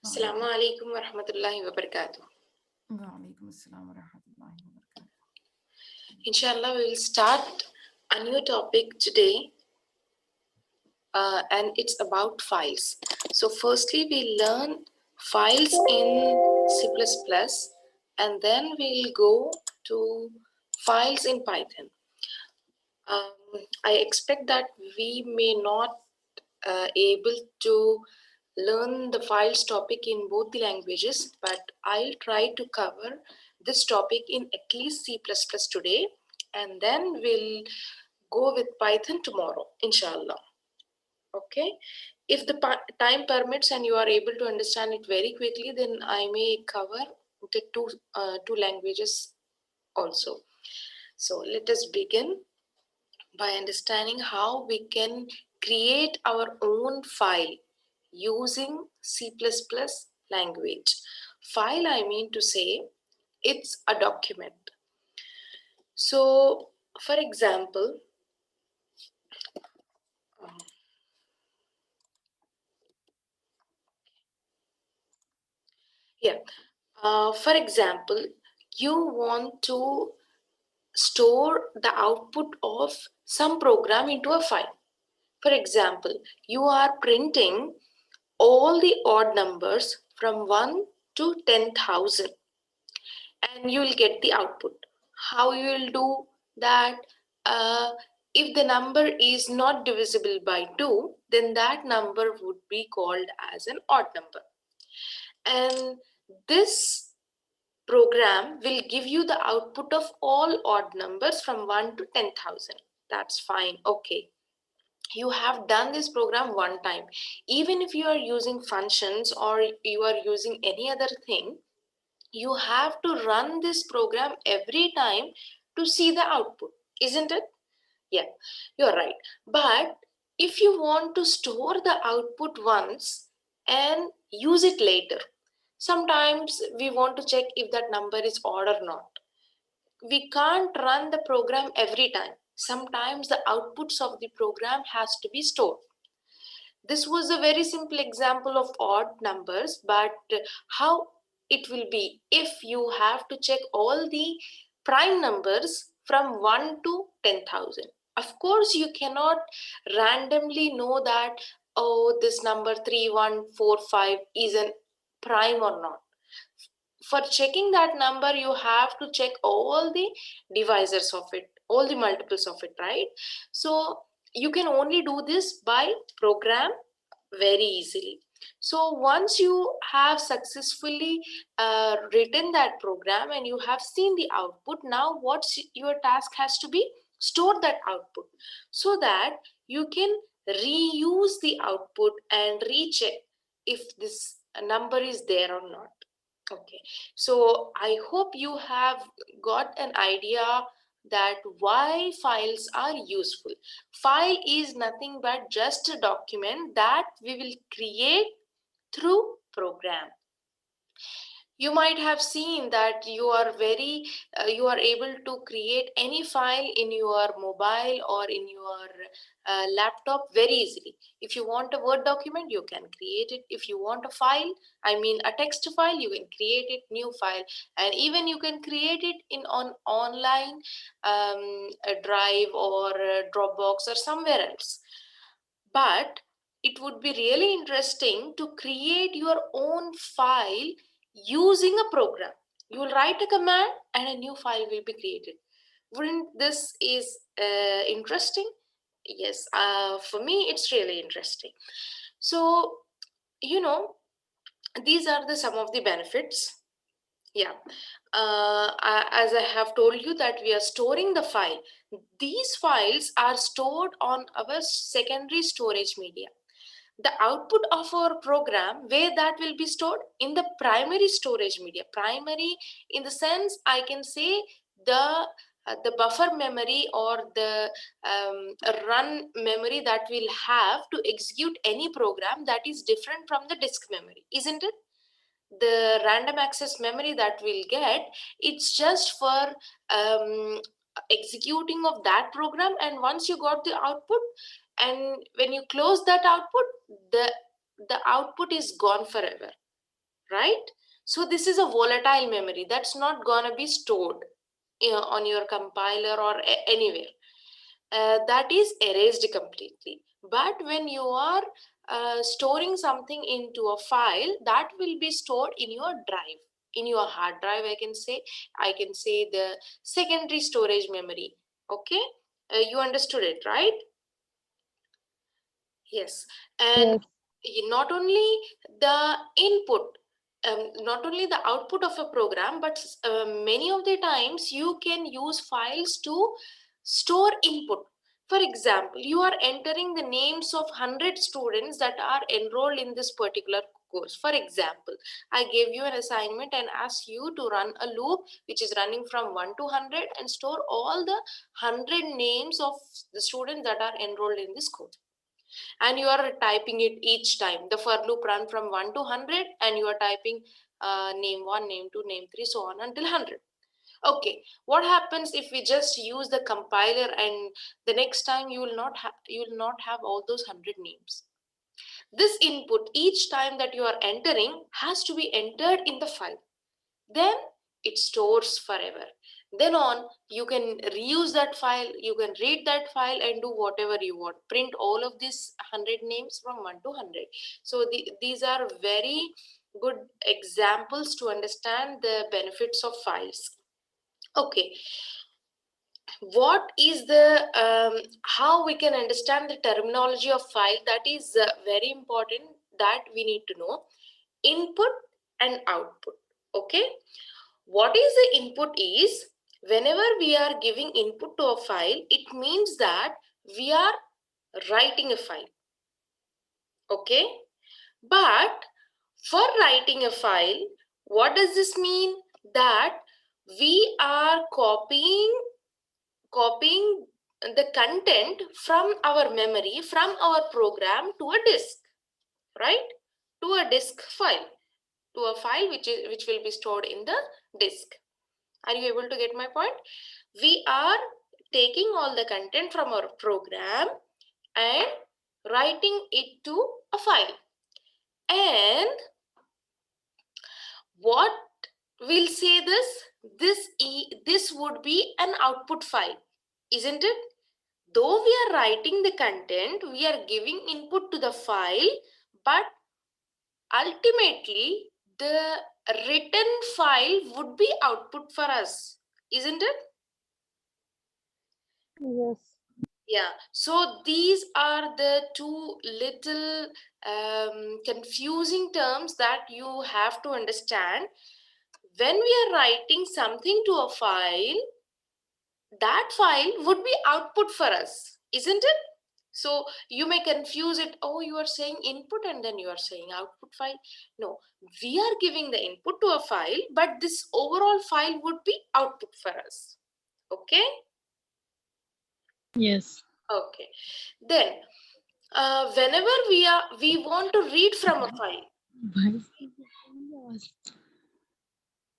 Assalamu Waalaikum alaikum wa rahmatullahi wa barakatuh. Waalaikum assalam wa rahmatullahi wa barakatuh. Inshallah, we will start a new topic today, and it's about files. So, firstly, we learn files in C++, and then we'll go to files in Python. I expect that we may not able to learn the files topic in both the languages, but I'll try to cover this topic in at least C++ today, and then we'll go with Python tomorrow, inshallah. Okay, if the time permits and you are able to understand it very quickly, then I may cover the two languages also. So let us begin by understanding how we can create our own file using C++ language. File, I mean to say, it's a document. So, for example, yeah, for example, you want to store the output of some program into a file. For example, you are printing all the odd numbers from 1 to 10,000 and you will get the output. How you will do that? If the number is not divisible by 2, then that number would be called as an odd number. And this program will give you the output of all odd numbers from 1 to 10,000. That's fine. Okay. You have done this program one time. Even if you are using functions or you are using any other thing, you have to run this program every time to see the output, isn't it? Yeah, you're right. But if you want to store the output once and use it later, sometimes we want to check if that number is odd or not. We can't run the program every time. Sometimes the outputs of the program has to be stored. This was a very simple example of odd numbers, but how it will be if you have to check all the prime numbers from 1 to 10,000. Of course, you cannot randomly know that, oh, this number 3145 is an prime or not. For checking that number, you have to check all the divisors of it, all the multiples of it, right? So you can only do this by program very easily. So once you have successfully written that program and you have seen the output, now what's your task has to be? Store that output so that you can reuse the output and recheck if this number is there or not. Okay, so I hope you have got an idea that why files are useful. File is nothing but just a document that we will create through program. You might have seen that you are able to create any file in your mobile or in your laptop very easily. If you want a Word document, you can create it. If you want a file, I mean a text file, you can create it, new file. And even you can create it in on online, a drive or a Dropbox or somewhere else. But it would be really interesting to create your own file using a program. You will write a command and a new file will be created. Wouldn't this is interesting? Yes, for me it's really interesting. So, you know, these are the some of the benefits. Yeah, as I have told you that we are storing the file. These files are stored on our secondary storage media. The output of our program, where that will be stored? In the primary storage media. Primary in the sense I can say the buffer memory or the run memory that we'll have to execute any program that is different from the disk memory, isn't it? The random access memory that we'll get, it's just for executing of that program, and once you got the output and when you close that output, the output is gone forever. right? So this is a volatile memory that's not gonna be stored on your compiler or anywhere. That is erased completely. But when you are storing something into a file, that will be stored in your drive, in your hard drive. I can say the secondary storage memory. Okay, you understood it, right? Yes. And not only the input, not only the output of a program, but many of the times you can use files to store input. For example, you are entering the names of 100 students that are enrolled in this particular course. For example, I gave you an assignment and asked you to run a loop which is running from 1 to 100 and store all the 100 names of the students that are enrolled in this course, and you are typing it each time. The for loop run from 1 to 100 and you are typing name 1, name 2, name 3, so on until 100. Okay, what happens if we just use the compiler and the next time you will not have all those 100 names? This input each time that you are entering has to be entered in the file, then it stores forever. Then on, you can reuse that file, you can read that file and do whatever you want, print all of these 100 names from 1 to 100. So these are very good examples to understand the benefits of files. Okay, what is the how we can understand the terminology of file? That is very important, that we need to know input and output. Okay, what is the input is, whenever we are giving input to a file, it means that we are writing a file. Okay, but for writing a file, what does this mean? That we are copying the content from our memory, from our program to a disk, right? To a disk file, to a file which will be stored in the disk. Are you able to get my point? We are taking all the content from our program and writing it to a file. And what will say this would be an output file, isn't it? Though we are writing the content, we are giving input to the file, but ultimately the written file would be output for us, isn't it? Yes. Yeah, so these are the two little confusing terms that you have to understand. When we are writing something to a file, that file would be output for us, isn't it? So you may confuse it. Oh, you are saying input and then you are saying output file. No, we are giving the input to a file, but this overall file would be output for us. Okay? Yes. Okay. Then whenever we want to read from a file,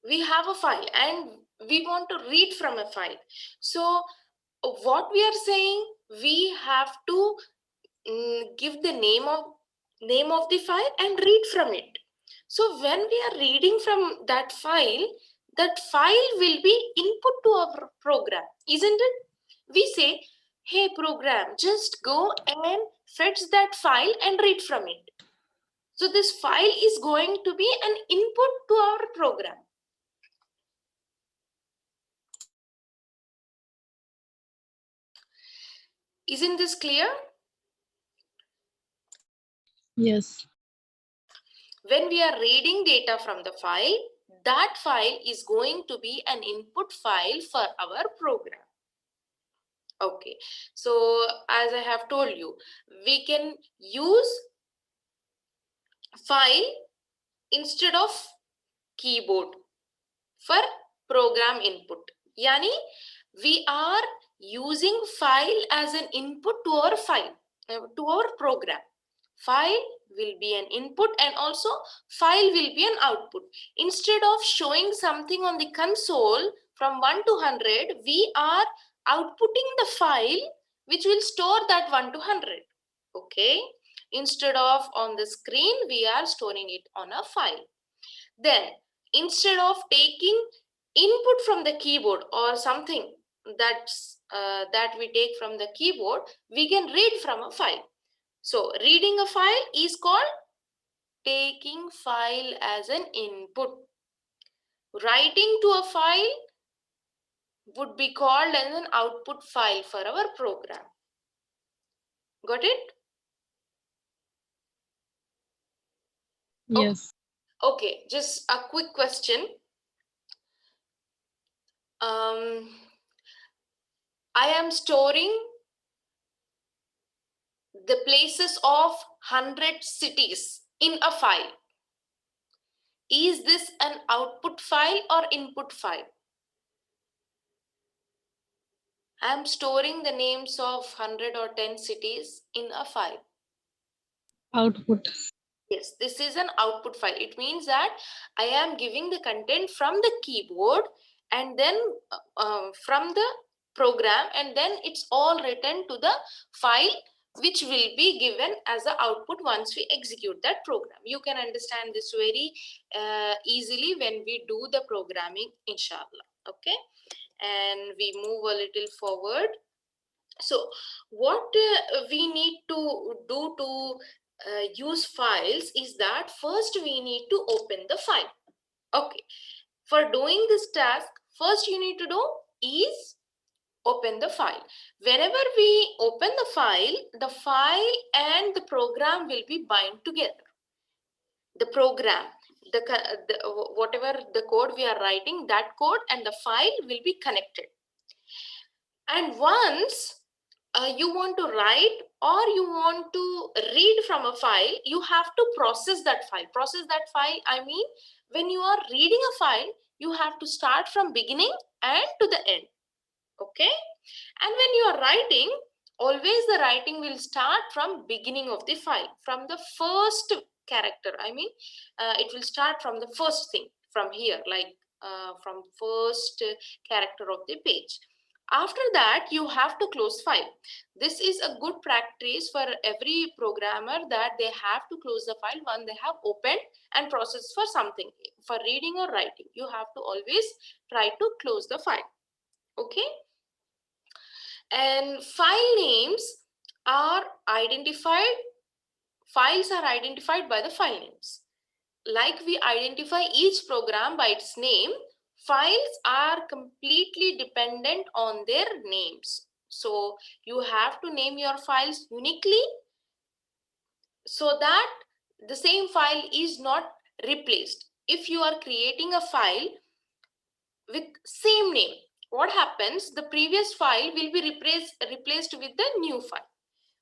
we have a file and we want to read from a file. So what we are saying, we have to give the name of the file and read from it. So when we are reading from that file will be input to our program, isn't it? We say, hey program, just go and fetch that file and read from it. So this file is going to be an input to our program. Isn't this clear? Yes. When we are reading data from the file, that file is going to be an input file for our program. Okay, so as I have told you, we can use file instead of keyboard for program input. Yani, we are using file as an input to our file, to our program. File will be an input and also file will be an output. Instead of showing something on the console from 1 to 100, we are outputting the file which will store that 1 to 100. Okay, instead of on the screen, we are storing it on a file. Then instead of taking input from the keyboard or something that we take from the keyboard, we can read from a file. So reading a file is called taking file as an input. Writing to a file would be called as an output file for our program. Got it? Yes. Okay, just a quick question. I am storing the places of 100 cities in a file. Is this an output file or input file? I am storing the names of 100 or 10 cities in a file. Output. Yes, this is an output file. It means that I am giving the content from the keyboard and then from the program, and then it's all written to the file which will be given as the output once we execute that program. You can understand this very easily when we do the programming, inshallah. Okay, and we move a little forward. So what we need to do to use files is that first we need to open the file. Okay, for doing this task, first you need to do is open the file. Whenever we open the file and the program will be bind together. The program, whatever the code we are writing, that code and the file will be connected. And once you want to write or you want to read from a file, you have to process that file. Process that file, I mean, when you are reading a file, you have to start from beginning and to the end. Okay? And when you are writing, always the writing will start from beginning of the file, from the first character. I mean, it will start from the first thing from here, like from first character of the page. After that, you have to close file. This is a good practice for every programmer, that they have to close the file when they have opened and processed for something. For reading or writing, you have to always try to close the file. Okay? And file names are identified. Files are identified by the file names. Like we identify each program by its name, files are completely dependent on their names. So you have to name your files uniquely so that the same file is not replaced. If you are creating a file with same name, what happens? The previous file will be replaced with the new file.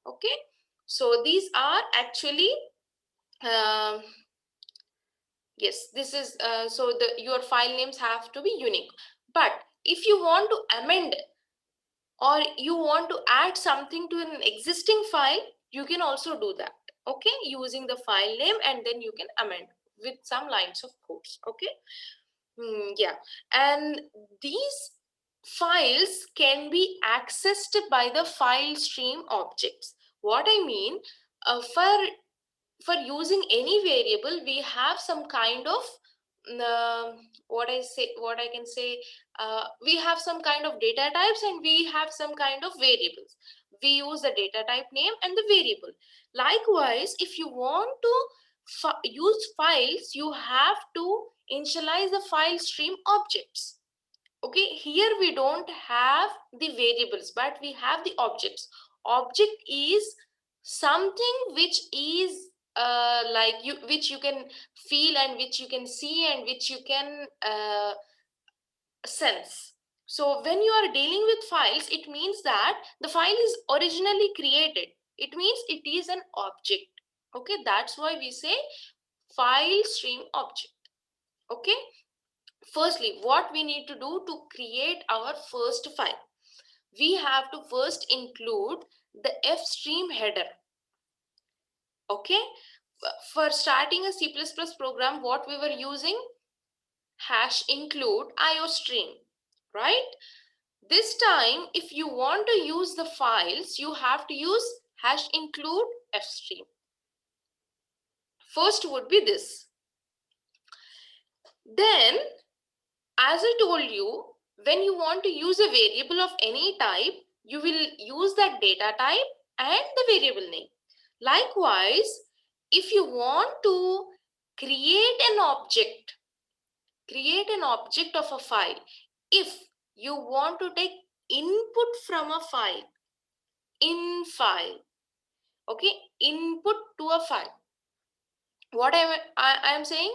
Okay, so these are actually yes, this is so your file names have to be unique. But if you want to amend or you want to add something to an existing file, you can also do that. Okay, using the file name, and then you can amend with some lines of codes. Okay. Yeah, and these files can be accessed by the file stream objects. What I mean, for using any variable, we have some kind of what I can say, we have some kind of data types and we have some kind of variables. We use the data type name and the variable. Likewise, if you want to use files, you have to initialize the file stream objects. Okay, here we don't have the variables, but we have the objects. Object is something which is which you can feel and which you can see and which you can sense. So when you are dealing with files, it means that the file is originally created. It means it is an object. Okay, that's why we say file stream object. Okay, firstly, what we need to do to create our first file? We have to first include the fstream header. Okay, for starting a C++ program, what we were using? #include iostream, right? This time, if you want to use the files, you have to use #include fstream. First would be this. Then, as I told you, when you want to use a variable of any type, you will use that data type and the variable name. Likewise, if you want to create an object of a file, if you want to take input from a file, in file, okay, input to a file. What I am saying,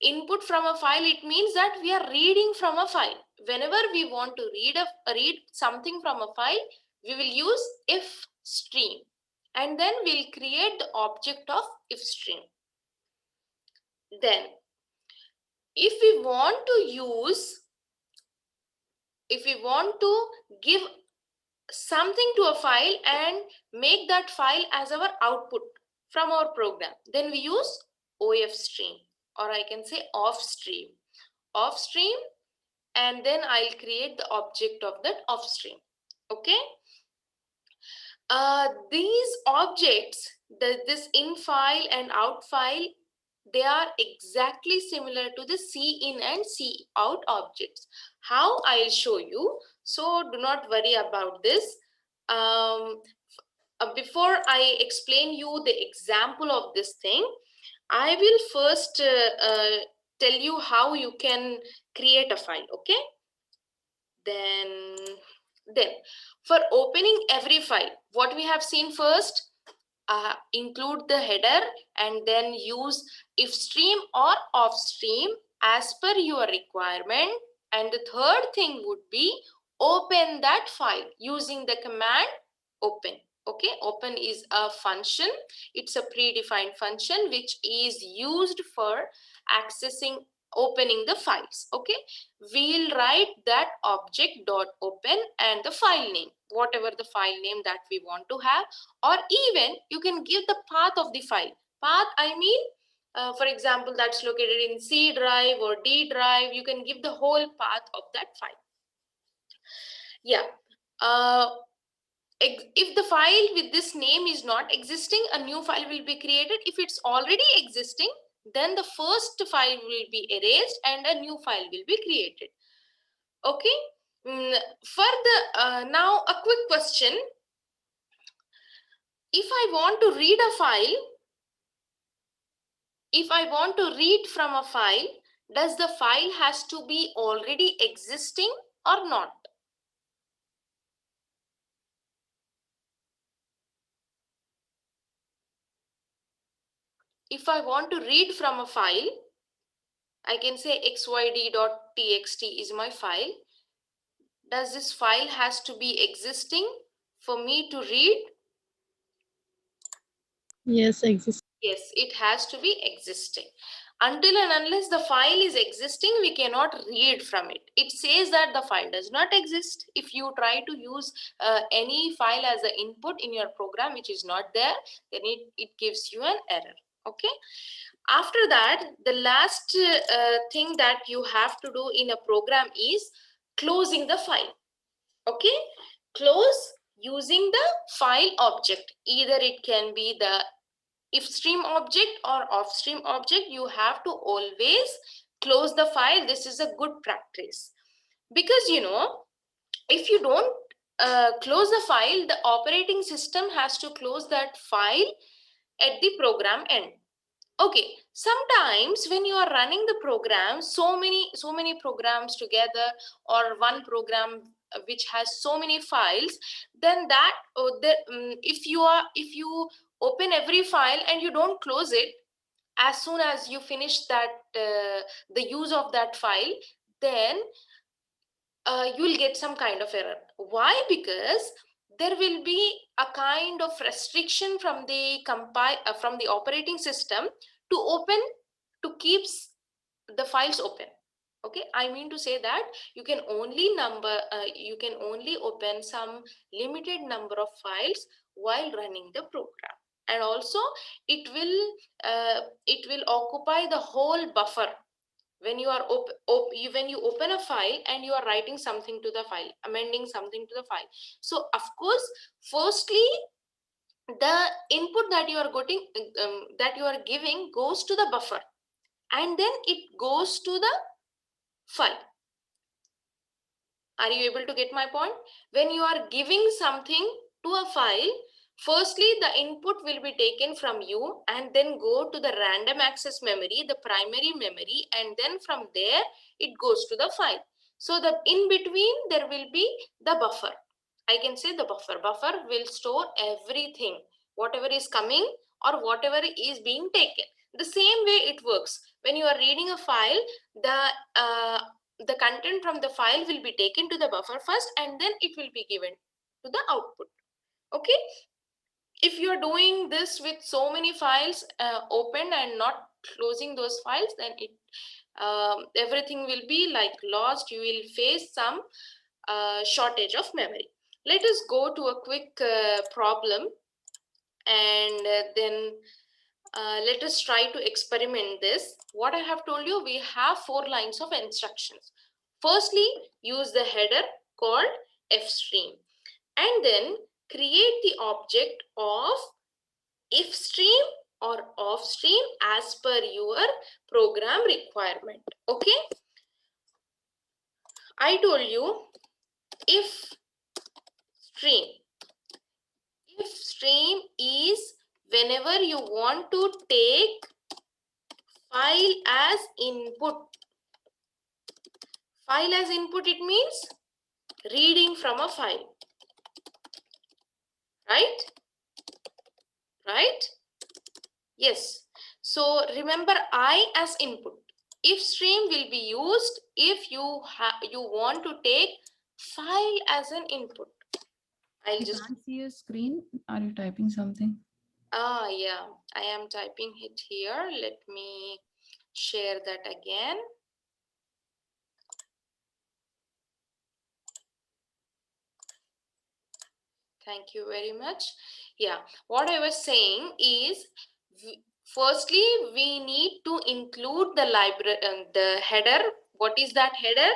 input from a file, it means that we are reading from a file. Whenever we want to read something from a file, we will use if stream, and then we'll create the object of if stream. Then if we want to give something to a file and make that file as our output from our program, then we use OF stream, or I can say off stream, and then I'll create the object of that off stream. Okay, these objects, this in file and out file, they are exactly similar to the C-in and C-out objects. How? I'll show you. So do not worry about this. Before I explain you the example of this thing, I will first tell you how you can create a file. Okay. Then for opening every file, what we have seen first, include the header and then use if stream or off stream as per your requirement. And the third thing would be open that file using the command open. Okay, open is a function. It's a predefined function which is used for accessing, opening the files. Okay, we'll write that object dot open and the file name, whatever the file name that we want to have, or even you can give the path of the file. Path, I mean, for example, that's located in C drive or D drive. You can give the whole path of that file. Yeah. If the file with this name is not existing, a new file will be created. If it's already existing, then the first file will be erased and a new file will be created. Okay. Further, now a quick question. If I want to read a file, if I want to read from a file, does the file has to be already existing or not? If I want to read from a file, I can say xyd.txt is my file. Does this file has to be existing for me to read? Yes, exists. Yes, it has to be existing. Until and unless the file is existing, we cannot read from it. It says that the file does not exist. If you try to use any file as an input in your program which is not there, then it gives you an error. Okay. After that, the last thing that you have to do in a program is closing the file. Okay, close using the file object. Either it can be the if stream object or off stream object. You have to always close the file. This is a good practice, because you know, if you don't close the file, the operating system has to close that file at the program end. Okay, sometimes when you are running the program, so many programs together, or one program which has so many files, then that if you open every file and you don't close it as soon as you finish that the use of that file, then you will get some kind of error. Why? Because there will be a kind of restriction from the from the operating system to open, to keep the files open. Okay, I mean to say that you can only open some limited number of files while running the program, and also it will occupy the whole buffer when you are when you open a file and you are writing something to the file, amending something to the file. So of course, firstly, the input that you are getting that you are giving goes to the buffer, and then it goes to the file. Are you able to get my point? When you are giving something to a file, firstly, the input will be taken from you and then go to the random access memory, the primary memory, and then from there, it goes to the file. So the in between, there will be the buffer. I can say the buffer. Buffer will store everything, whatever is coming or whatever is being taken. The same way it works. When you are reading a file, the content from the file will be taken to the buffer first and then it will be given to the output. Okay, if you are doing this with so many files open and not closing those files, then it everything will be like lost. You will face some shortage of memory. Let us go to a quick problem, and then let us try to experiment this. What I have told you, we have 4 lines of instructions. Firstly, use the header called fstream, and then create the object of if stream or off stream as per your program requirement. Okay, I told you if stream. If stream is whenever you want to take file as input. File as input, it means reading from a file, right? Right? Yes. So remember I as input. If stream will be used if you want to take file as an input. I'll I just can't see your screen. Are you typing something? yeah, I am typing it here. Let me share that again. Thank you very much. Yeah, what I was saying is, firstly, we need to include the library, the header. What is that header?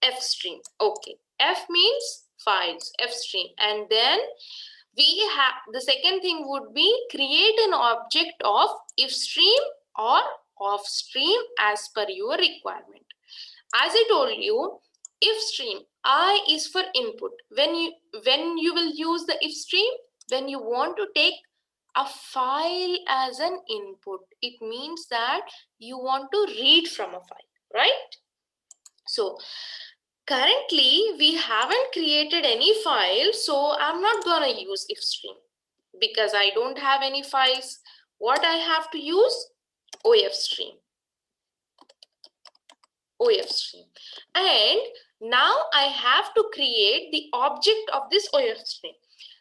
Fstream. Okay, F means files, Fstream, and then we have the second thing would be create an object of if stream or off stream as per your requirement. As I told you, if stream I is for input. When you will use the if stream, when you want to take a file as an input, it means that you want to read from a file, right? So currently we haven't created any file, so I'm not gonna use if stream because I don't have any files. What I have to use? OF stream. OF stream. And now I have to create the object of this OF stream.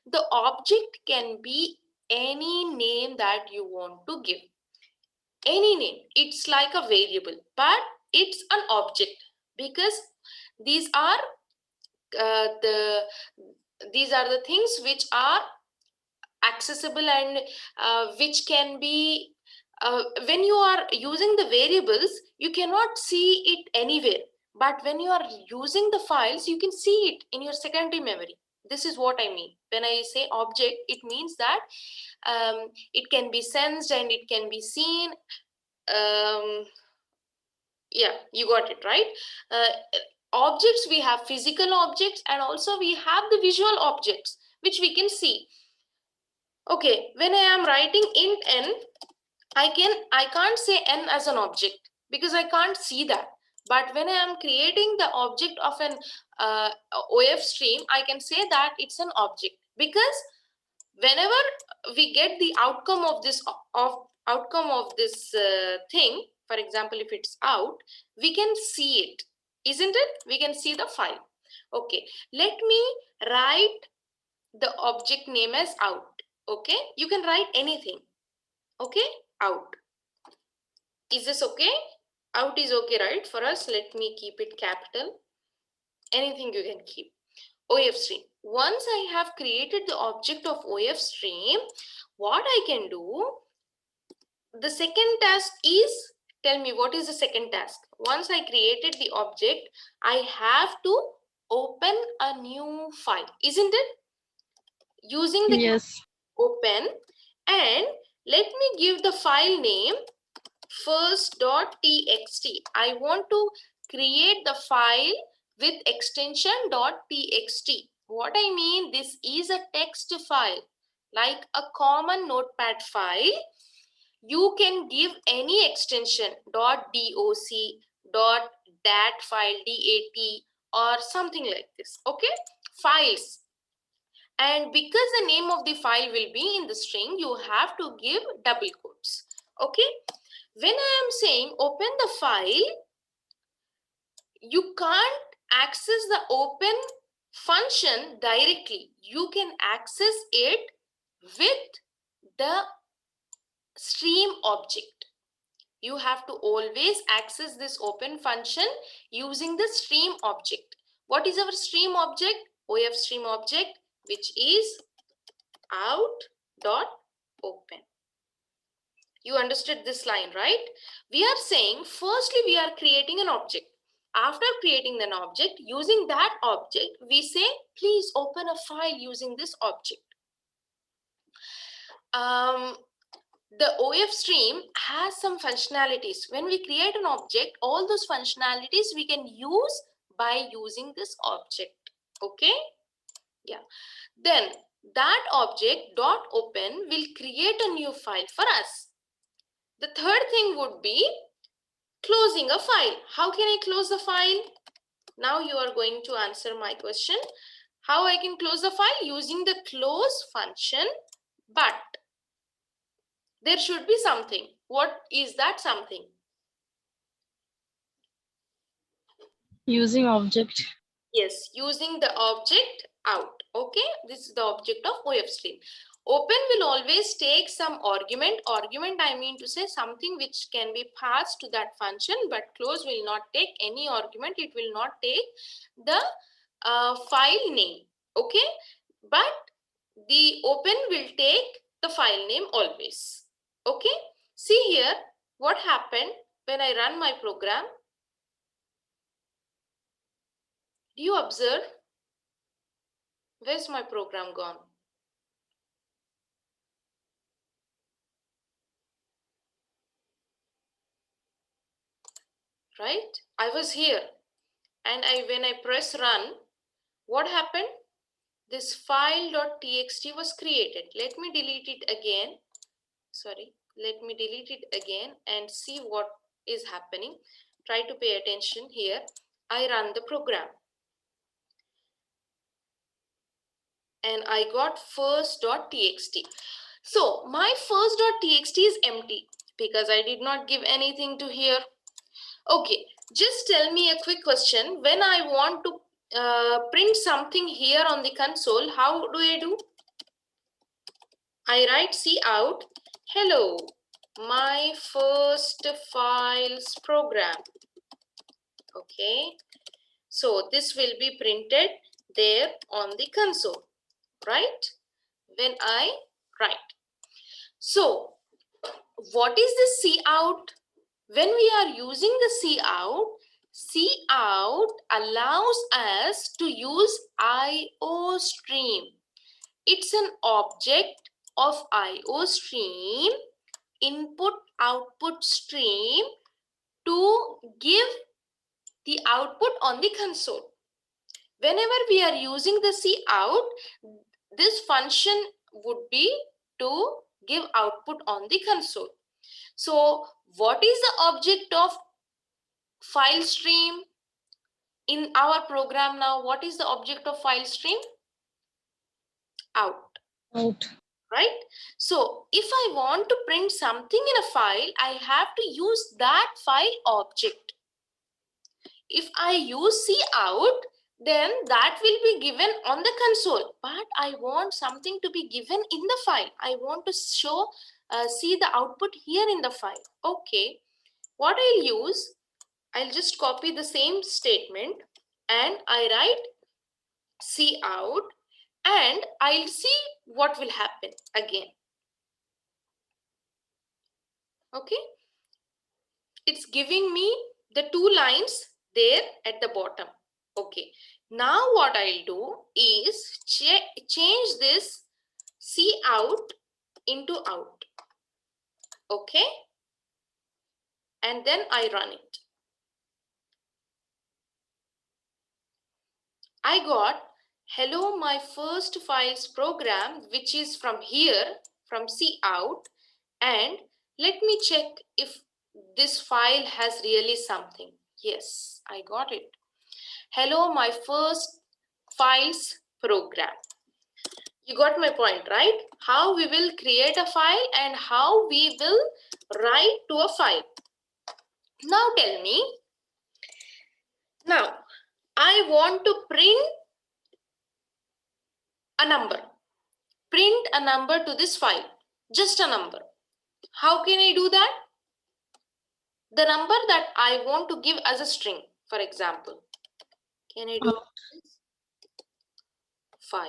The object can be any name that you want to give. Any name. It's like a variable, but it's an object because these are the things which are accessible and which can be when you are using the variables, you cannot see it anywhere, but when you are using the files, you can see it in your secondary memory. This is what I mean when I say object. It means that it can be sensed and it can be seen. Yeah, you got it right. Objects, we have physical objects and also we have the visual objects which we can see. Okay, when I am writing int n, I can't say n as an object because I can't see that. But when I am creating the object of an OF stream, I can say that it's an object because whenever we get the outcome of this thing, for example, if it's out, we can see it, isn't it? We can see the file. Okay, let me write the object name as out. Okay, you can write anything. Okay, out. Is this okay? Out is okay, right? For us, let me keep it capital. Anything you can keep. OF stream. Once I have created the object of OF stream, what I can do, the second task is, tell me what is the second task? Once I created the object, I have to open a new file, isn't it? Using the Yes. open, and let me give the file name first.txt. I want to create the file with extension .txt. What I mean, this is a text file, like a common notepad file. You can give any extension .doc, .dat file, dat, or something like this. Okay, files. And because the name of the file will be in the string, you have to give double quotes. Okay, when I am saying open the file, you can't access the open function directly. You can access it with the stream object. You have to always access this open function using the stream object. What is our stream object? OF stream object, which is out.open. You understood this line, right? We are saying, firstly, we are creating an object. After creating an object, using that object, we say, please open a file using this object. The OF stream has some functionalities. When we create an object, all those functionalities we can use by using this object. Okay? Yeah. Then that object .open will create a new file for us. The third thing would be closing a file. How can I close the file? Now you are going to answer my question. How I can close the file? Using the close function, but there should be something. What is that something? Using object. Yes, using the object out. Okay, this is the object of OF stream. Open will always take some argument. Argument, I mean to say something which can be passed to that function, but close will not take any argument. It will not take the file name. Okay, but the open will take the file name always. Okay, see here what happened when I run my program. Do you observe? Where's my program gone? Right? I was here, and when I press run, what happened? This file.txt was created. Let me delete it again. Sorry, let me delete it again and see what is happening. Try to pay attention here. I run the program and I got first.txt. So my first.txt is empty because I did not give anything to here. Okay, just tell me a quick question. When I want to print something here on the console, how do I do? I write cout, hello, my first files program. Okay, so this will be printed there on the console, right? When I write. So what is the cout? When we are using the cout allows us to use IO stream. It's an object of IO stream, input output stream, to give the output on the console. Whenever we are using the cout, this function would be to give output on the console. So what is the object of file stream in our program now? What is the object of file stream? Out. Out. Right? So if I want to print something in a file, I have to use that file object. If I use cout, then that will be given on the console, but I want something to be given in the file. I want to show, see the output here in the file. Okay, what I'll use, I'll just copy the same statement and I write cout, and I'll see what will happen again. Okay, it's giving me the two lines there at the bottom. Okay, now what I'll do is change this cout into out. Okay, and then I run it. I got hello my first files program, which is from here, from cout, and let me check if this file has really something. Yes, I got it. Hello my first files program. You got my point, right? How we will create a file and how we will write to a file. Now tell me, now I want to print a number. Print a number to this file, just a number. How can I do that? The number that I want to give as a string, for example. Can I do 5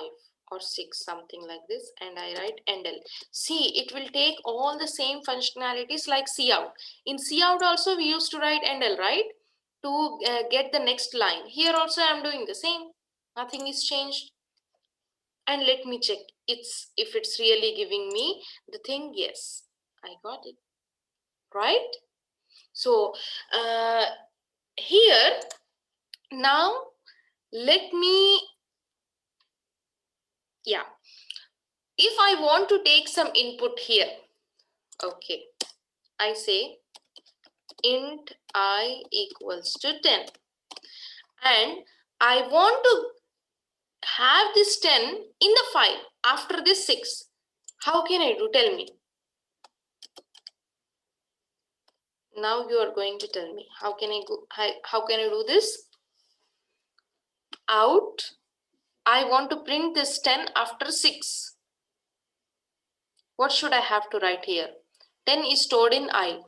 or 6, something like this, and I write endl. See, it will take all the same functionalities like cout. In cout also we used to write endl, right? To get the next line. Here also I am doing the same. Nothing is changed. And let me check if it's really giving me the thing. Yes, I got it, right? So here now let me, yeah, if I want to take some input here, okay, I say int I equals to 10, and I want to have this 10 in the file after this 6. How can I do? Tell me. Now you are going to tell me. How can I go? How can I do this? Out. I want to print this 10 after 6. What should I have to write here? 10 is stored in I.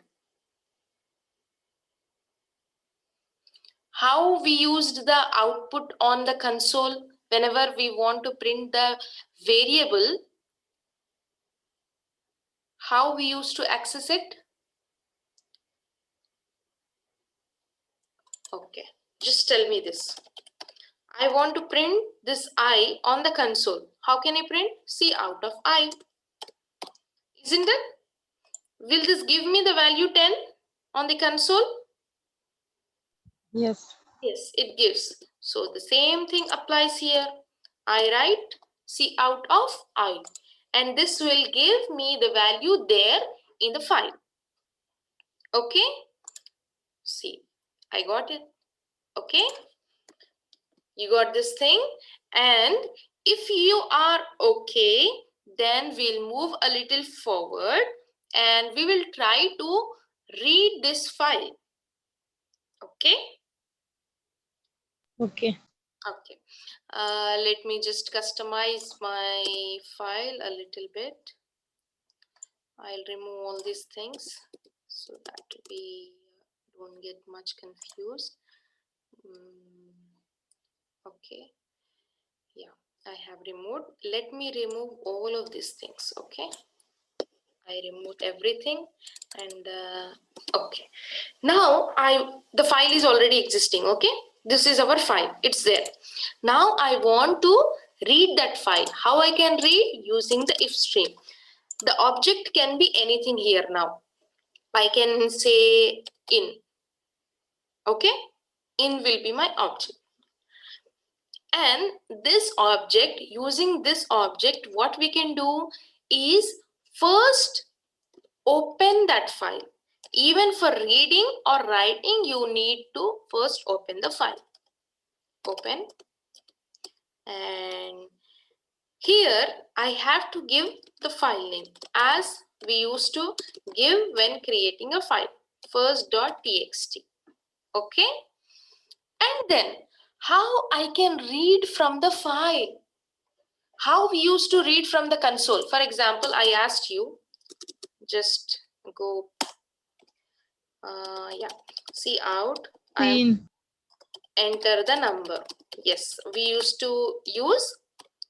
How we used the output on the console whenever we want to print the variable, how we used to access it? Okay, just tell me this. I want to print this I on the console. How can I print? Cout of I. Isn't it? Will this give me the value 10 on the console? Yes. Yes, it gives. So the same thing applies here. I write cout of I, and this will give me the value there in the file. Okay, see, I got it. Okay, you got this thing. And if you are okay, then we'll move a little forward and we will try to read this file. Okay. Okay. Okay, let me just customize my file a little bit. I'll remove all these things so that we don't get much confused. Okay, yeah, I have removed. Let me remove all of these things. Okay, I removed everything, and okay, now the file is already existing. Okay, this is our file, it's there. Now I want to read that file. How I can read? Using the if stream. The object can be anything here. Now I can say in. Okay, in will be my object, and this object, using this object, what we can do is first open that file. Even for reading or writing, you need to first open the file. Open, and here I have to give the file name as we used to give when creating a file, first.txt. Okay, and then how I can read from the file? How we used to read from the console? For example, I asked you, just go, yeah, cout. Clean. Enter the number. Yes, we used to use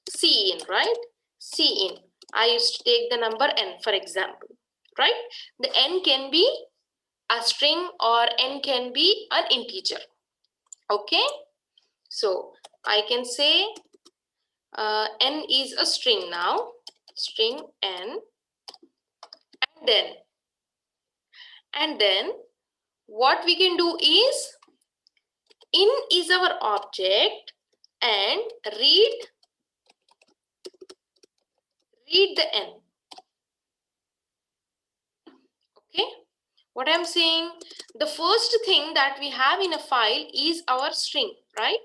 cin, right? Cin. I used to take the number n, for example, right? The n can be a string or n can be an integer. Okay, so I can say n is a string now, string n, and then what we can do is, in is our object and read the n. Okay, what I'm saying, the first thing that we have in a file is our string, right?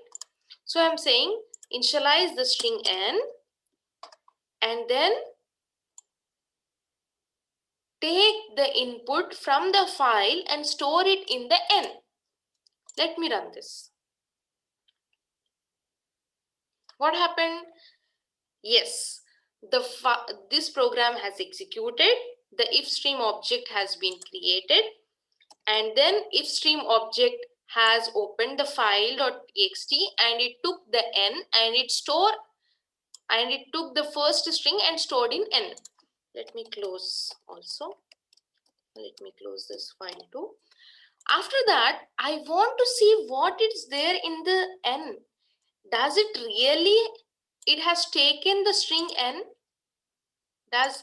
So I'm saying initialize the string n and then take the input from the file and store it in the n. Let me run this. What happened? Yes, this program has executed, the if stream object has been created, and then if stream object has opened the file.txt and it took the n and it took the first string and stored in n. Let me close also. Let me close this file too. After that, I want to see what is there in the n. Does it really, it has taken the string n? Does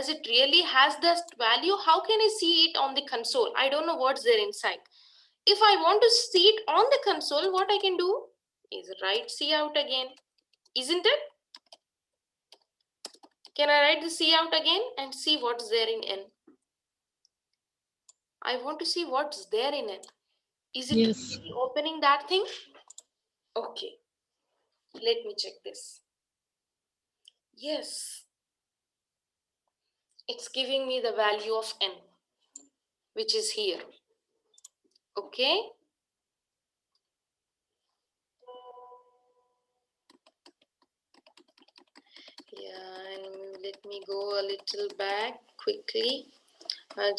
it really has this value? How can I see it on the console? I don't know what's there inside. If I want to see it on the console, what I can do is write cout again, isn't it? Can I write the cout again and see what's there in n? I want to see what's there in n. Is it Yes. really opening that thing? Okay, let me check this. Yes, it's giving me the value of n, which is here. Okay. Yeah, and let me go a little back quickly. I'll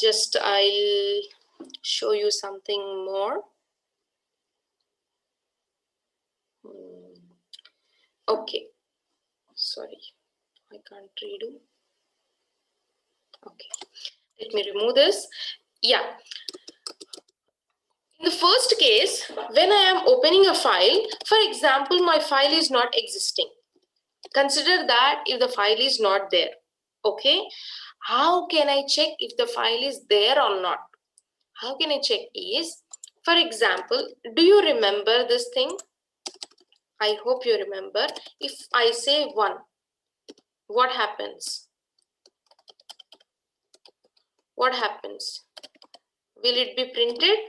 show you something more. Okay, sorry, I can't redo. Okay, let me remove this. Yeah, in the first case, when I am opening a file, for example, my file is not existing. Consider that if the file is not there. Okay, how can I check if the file is there or not? How can I check is, for example, do you remember this thing? I hope you remember. If I say 1, what happens? What happens? Will it be printed?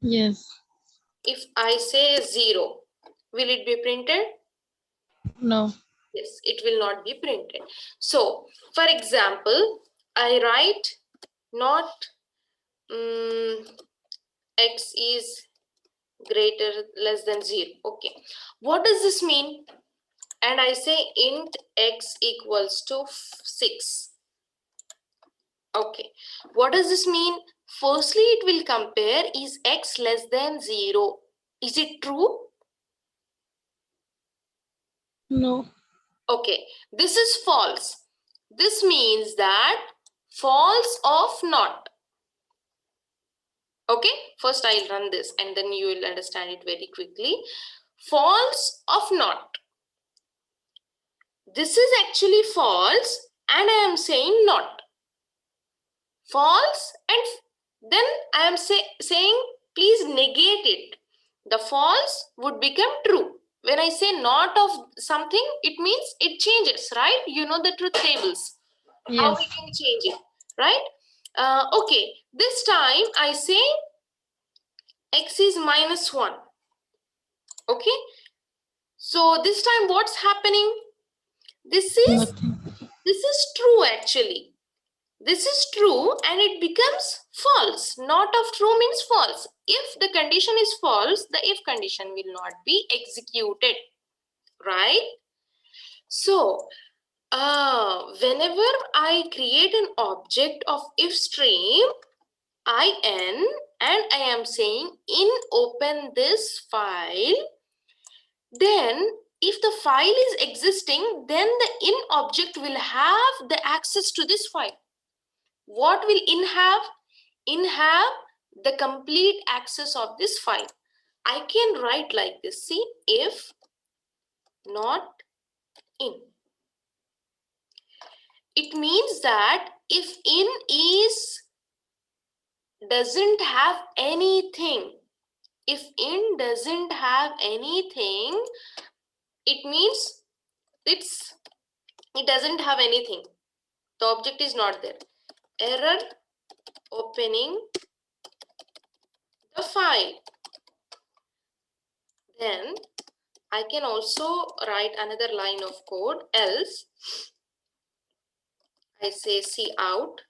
Yes. If I say 0, will it be printed? No. Yes, it will not be printed. So, for example, I write not x is greater less than 0. Okay, what does this mean? And I say int x equals to 6. Okay, what does this mean? Firstly, it will compare is x less than 0. Is it true? No. Okay, this is false. This means that false of not. Okay, first I'll run this and then you will understand it very quickly. False of not. This is actually false and I am saying not. False and then I am saying please negate it. The false would become true. When I say not of something, it means it changes, right? You know the truth tables. How Yes. we can change it, right? Okay, this time I say x is minus 1. Okay, so this time what's happening? This is Nothing. true actually. This is true and it becomes false. Not of true means false. If the condition is false, the if condition will not be executed, right? So, whenever I create an object of if stream in and I am saying in open this file, then if the file is existing, then the in object will have the access to this file. What will in have? In have the complete access of this file. I can write like this. See, if not in. It means that if in is doesn't have anything, if int doesn't have anything, it means it doesn't have anything. The object is not there. Error opening the file. Then I can also write another line of code, else I say cout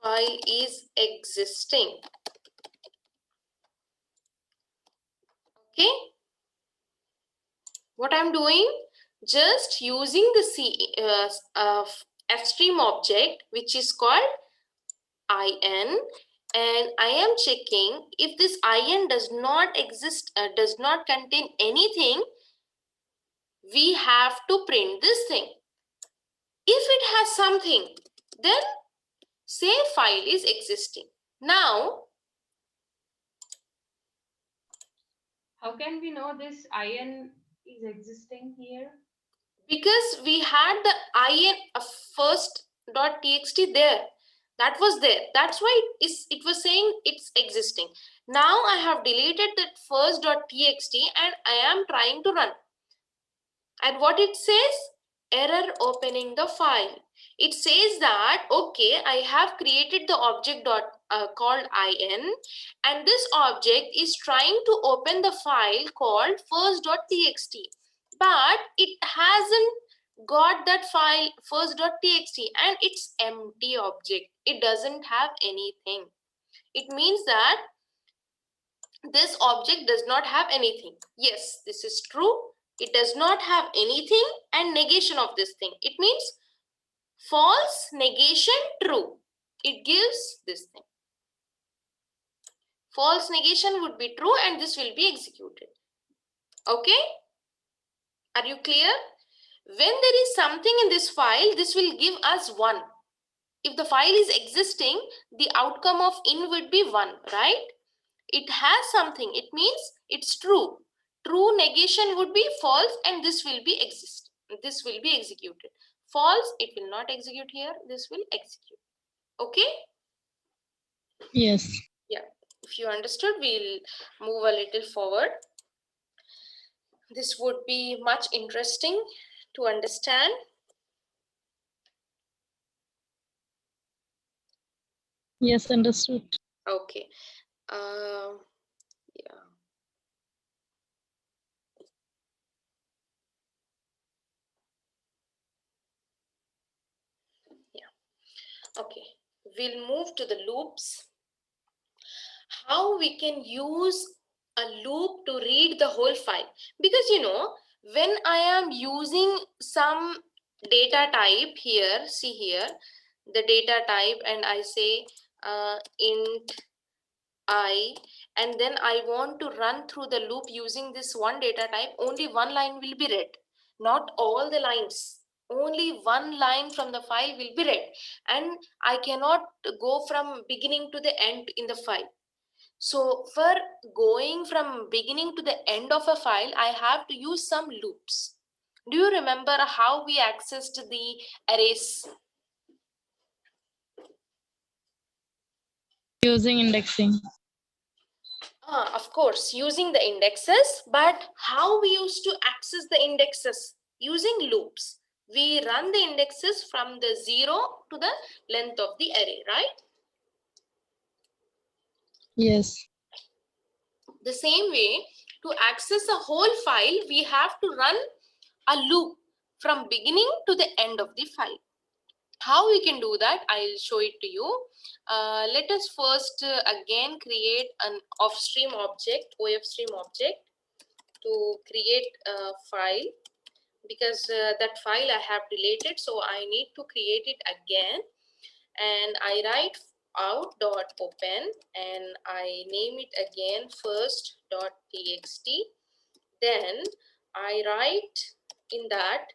file is existing. Okay, what I'm doing, just using the fstream object, which is called in, and I am checking if this in does not exist, does not contain anything, we have to print this thing. If it has something, then say file is existing. Now, How can we know this in is existing here? because we had the in first.txt there, that was there, that's why it was saying it's existing. Now I have deleted that first.txt and I am trying to run, and what it says, error opening the file. It says that okay, I have created the object called in, and this object is trying to open the file called first.txt, but it hasn't got that file first.txt, and it's empty object, it doesn't have anything. It means that this object does not have anything. Yes, this is true, it does not have anything, and negation of this thing, it means false, negation, true, it gives this thing. False negation would be true, and this will be executed. Okay, are you clear? When there is something in this file, this will give us 1. If the file is existing, the outcome of in would be 1, right? It has something, it means it's true. True negation would be false, and this will be executed. False, it will not execute here, this will execute. Okay, Yes. yeah, if you understood, we'll move a little forward. This would be much interesting to understand. Yes, understood. Okay, yeah. Okay, we'll move to the loops. How we can use a loop to read the whole file, because when I am using some data type here, see here the data type, and I say int I, and then I want to run through the loop using this one data type, only one line will be read, not all the lines, only one line from the file will be read, and I cannot go from beginning to the end in the file. So for going from beginning to the end of a file, I have to use some loops. Do you remember how we accessed the arrays? Using indexing. Of course, using the indexes, but how we used to access the indexes? Using loops. We run the indexes from the 0 to the length of the array, right? Yes. The same way, to access a whole file, we have to run a loop from beginning to the end of the file. How we can do that, I'll show it to you. Let us first again create an offstream object, ofstream object, to create a file, because that file I have deleted, so I need to create it again. And I write out.open, and I name it again first.txt. Then I write in that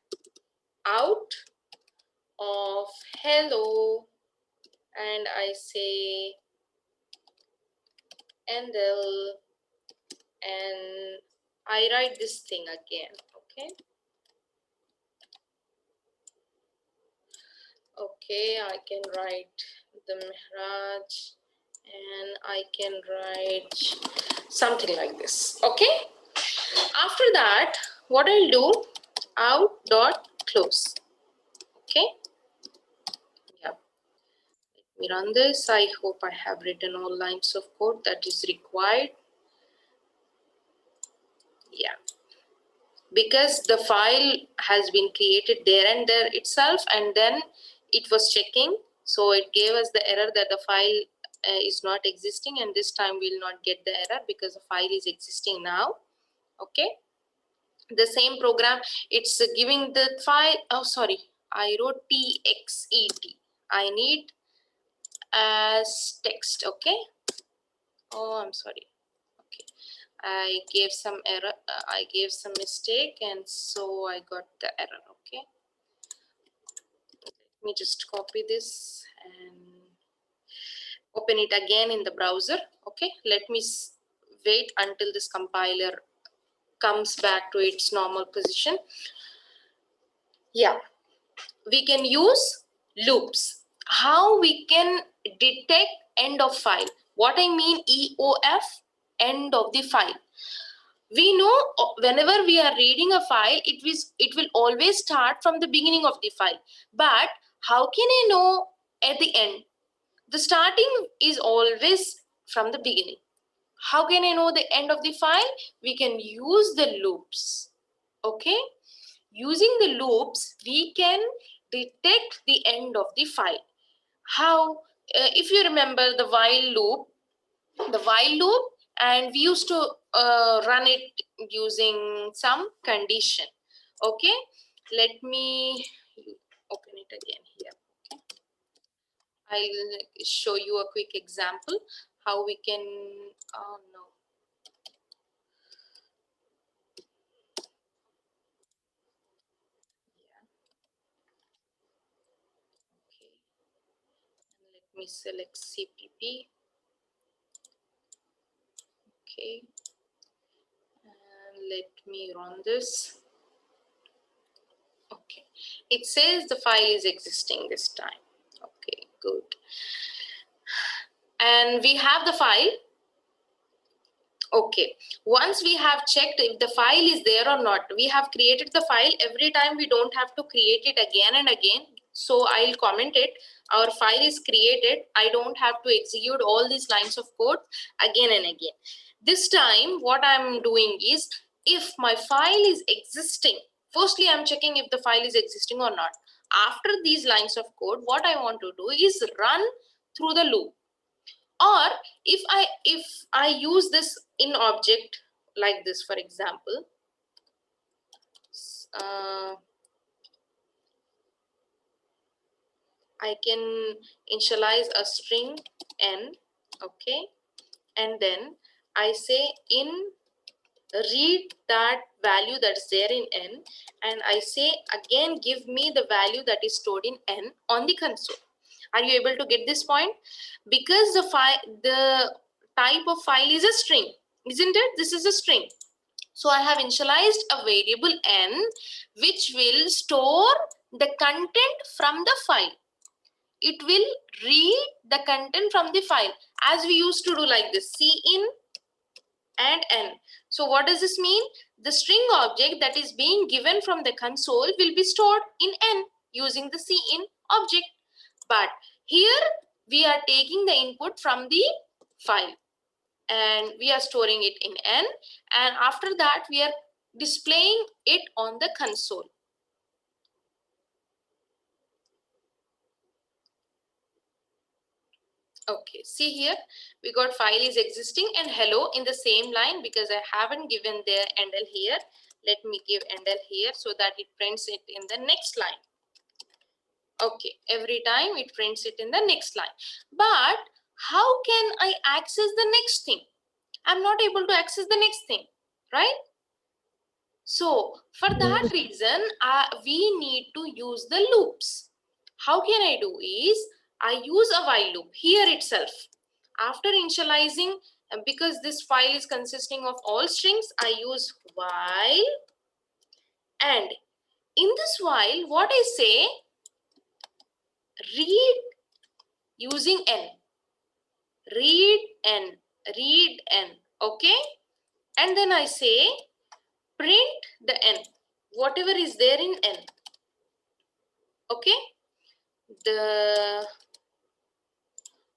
out of hello, and I say endl, and I write this thing again. Okay, Okay, I can write the Mihraj and I can write something like this. Okay. After that, what I'll do, out dot close. Okay. Yeah. Let me run this. I hope I have written all lines of code that is required. Yeah. Because the file has been created there and there itself, and then it was checking, so it gave us the error that the file is not existing, and this time we'll not get the error because the file is existing now. Okay, the same program, it's giving the file. Oh, sorry, I wrote txet. I need as text. Okay. Oh, I'm sorry. Okay, I gave some error, I gave some mistake, and so I got the error. Okay, let me just copy this and open it again in the browser. Okay, let me wait until this compiler comes back to its normal position. Yeah, we can use loops. How we can detect end of file? What I mean, EOF, end of the file. We know whenever we are reading a file, it will always start from the beginning of the file. But how can I know at the end? The starting is always from the beginning. How can I know the end of the file? We can use the loops. Okay, using the loops we can detect the end of the file. How? If you remember the while loop, and we used to run it using some condition. Okay, let me open it again here. I'll show you a quick example how we can. Oh no. Yeah. Okay, and let me select CPP. Okay, and let me run this. Okay, it says the file is existing this time. Okay, good. And we have the file. Okay, once we have checked if the file is there or not, we have created the file. Every time we don't have to create it again and again. So I'll comment it. Our file is created. I don't have to execute all these lines of code again and again. This time, what I'm doing is, if my file is existing, firstly, I'm checking if the file is existing or not. After these lines of code, what I want to do is run through the loop. Or if I use this in object like this, for example, I can initialize a string n. Okay, and then I say in read that value that's there in n, and I say again give me the value that is stored in n on the console. Are you able to get this point? Because the type of file is a string, isn't it? This is a string. So I have initialized a variable n which will store the content from the file. It will read the content from the file, as we used to do like this, cin and n. So what does this mean? The string object that is being given from the console will be stored in n using the cin object. But here we are taking the input from the file and we are storing it in n, and after that we are displaying it on the console. Okay, see here we got file is existing and hello in the same line, because I haven't given the endl here. Let me give endl here so that it prints it in the next line. Okay, every time it prints it in the next line. But how can I access the next thing? I'm not able to access the next thing, right? So for that reason, we need to use the loops. How can I do is, I use a while loop here itself. After initializing, because this file is consisting of all strings, I use while, and in this while, what I say, read using n, read n, read n, okay? And then I say print the n, whatever is there in n, okay? The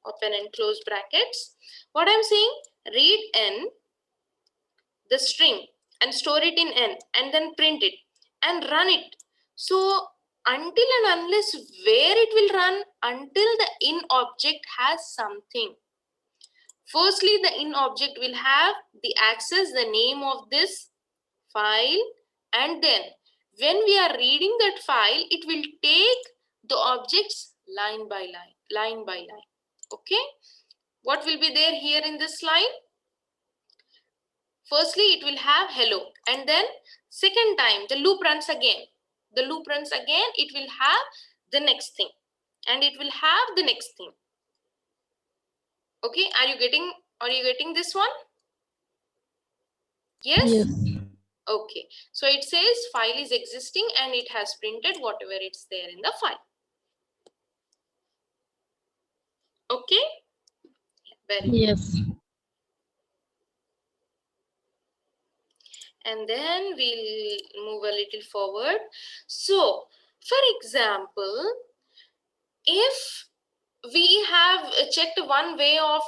open and close brackets. What I'm saying, read n, the string, and store it in n, and then print it and run it. So until and unless where it will run, until the in object has something. Firstly, the in object will have the access, the name of this file, and then when we are reading that file, it will take the objects line by line, line by line, okay? What will be there here in this line? Firstly, it will have hello, and then second time the loop runs again. The loop runs again, it will have the next thing, and it will have the next thing. Okay, are you getting this one? Yes? Yes. Okay, so it says file is existing and it has printed whatever it's there in the file. Okay, very good. Yes. And then we'll move a little forward. So, for example, if we have checked one way of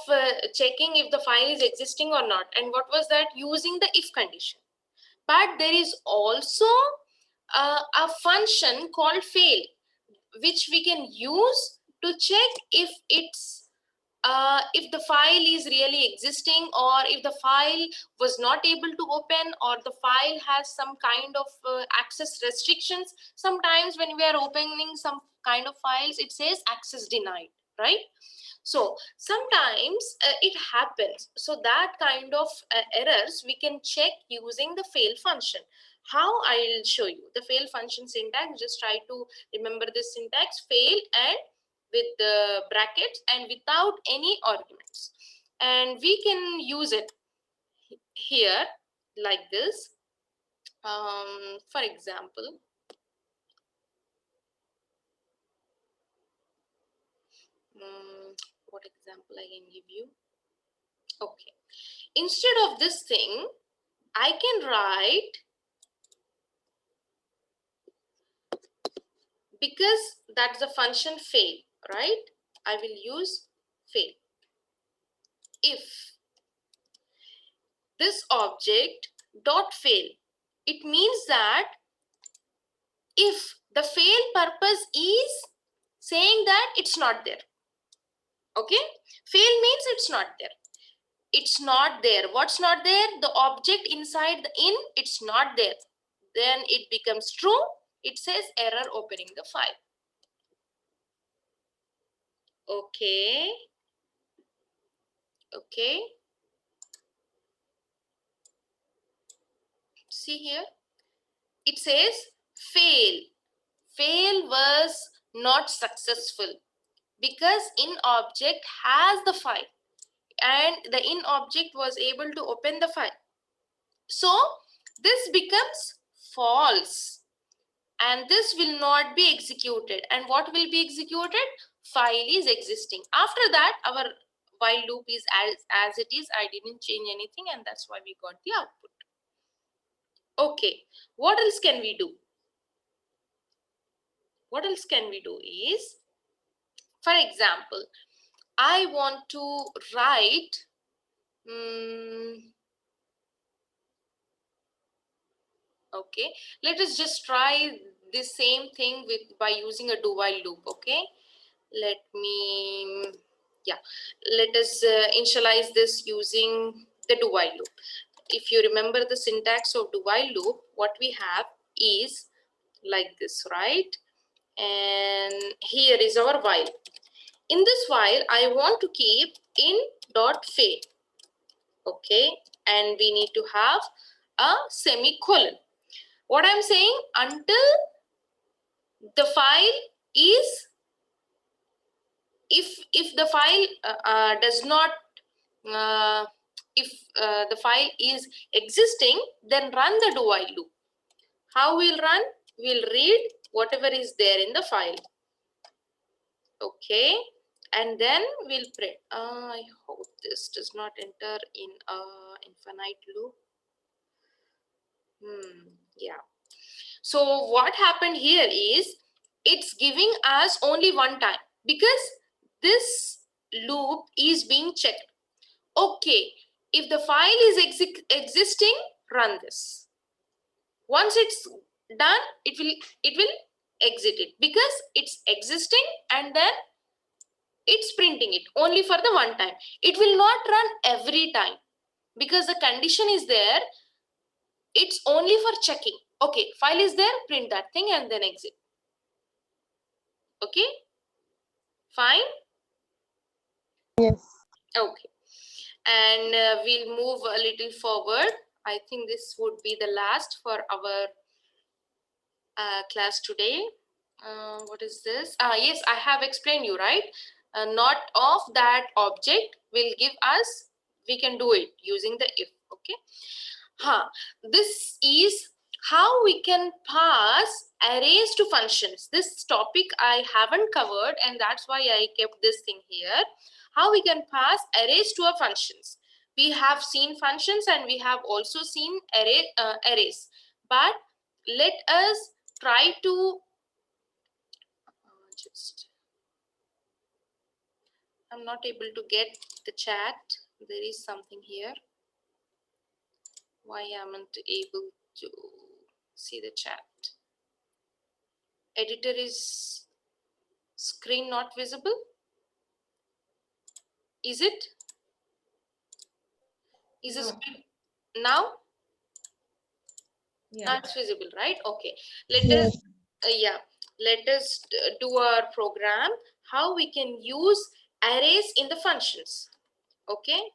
checking if the file is existing or not, and what was that? Using the if condition. But there is also a function called fail, which we can use to check if the file is really existing, or if the file was not able to open, or the file has some kind of access restrictions. Sometimes when we are opening some kind of files, it says access denied, right? So sometimes it happens. So that kind of errors we can check using the fail function. How? I'll show you the fail function syntax. Just try to remember this syntax: fail and with the brackets and without any arguments. And we can use it here like this. For example, what example I can give you? Okay, instead of this thing, I can write, because that's the function fail, right? I will use fail. If this object dot fail, it means that if the fail purpose is saying that it's not there, okay? Fail means it's not there. It's not there. What's not there? The object inside the in, it's not there. Then it becomes true. It says error opening the file. Okay. Okay. See here. It says fail. Fail was not successful because in object has the file and the in object was able to open the file. So this becomes false and this will not be executed. And what will be executed? File is existing. After that, our while loop is as it is. I didn't change anything, and that's why we got the output. Okay, what else can we do? What else can we do is, for example, I want to write okay, let us just try the same thing by using a do while loop. Okay, let us initialize this using the do while loop. If you remember the syntax of do while loop, what we have is like this, right? And here is our while. In this while, I want to keep in dot fail. Okay, and we need to have a semicolon. What I'm saying, until the file is, if the file does not, if the file is existing, then run the do while loop. How we'll run? We'll read whatever is there in the file. Okay, and then we'll print. I hope this does not enter in a infinite loop. Yeah. So what happened here is it's giving us only one time because this loop is being checked. Okay, if the file is existing, run this. Once it's done, it will exit it because it's existing, and then it's printing it only for the one time. It will not run every time because the condition is there. It's only for checking. Okay, file is there, print that thing and then exit. Okay, fine. Yes. Okay, and we'll move a little forward. I think this would be the last for our class today. What is this? Yes, I have explained you, right? Not of that object will give us, we can do it using the if. Okay. This is how we can pass arrays to functions. This topic I haven't covered, and that's why I kept this thing here. How we can pass arrays to our functions. We have seen functions and we have also seen arrays. But let us try to I'm not able to get the chat. There is something here. Why am I not able to see the chat? Editor is screen not visible? Is it? Is the No. screen now? Yeah. It's visible, right? Okay. Let Yes. us let us do our program. How we can use arrays in the functions. Okay.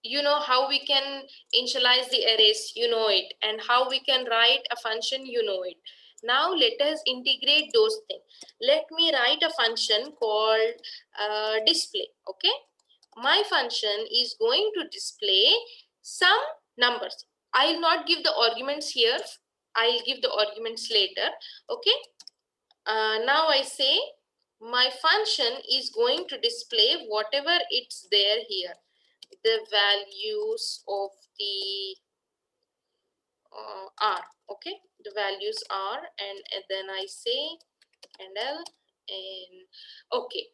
You know how we can initialize the arrays, you know it, and how we can write a function, you know it. Now let us integrate those things. Let me write a function called display. Okay, my function is going to display some numbers. I'll not give the arguments here, I'll give the arguments later. Okay, now I say my function is going to display whatever it's there here, the values of the r. Okay, the values are, and then I say NL, and okay,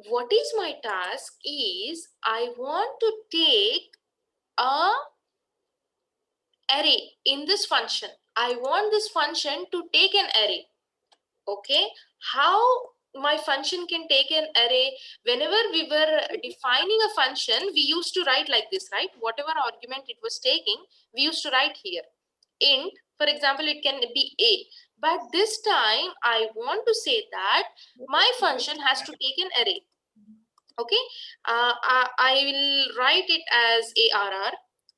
what is my task is I want to take a array in this function. I want this function to take an array. Okay, how my function can take an array? Whenever we were defining a function, we used to write like this, right? Whatever argument it was taking, we used to write here int. For example, it can be a, but this time I want to say that my function has to take an array. Okay, I will write it as arr.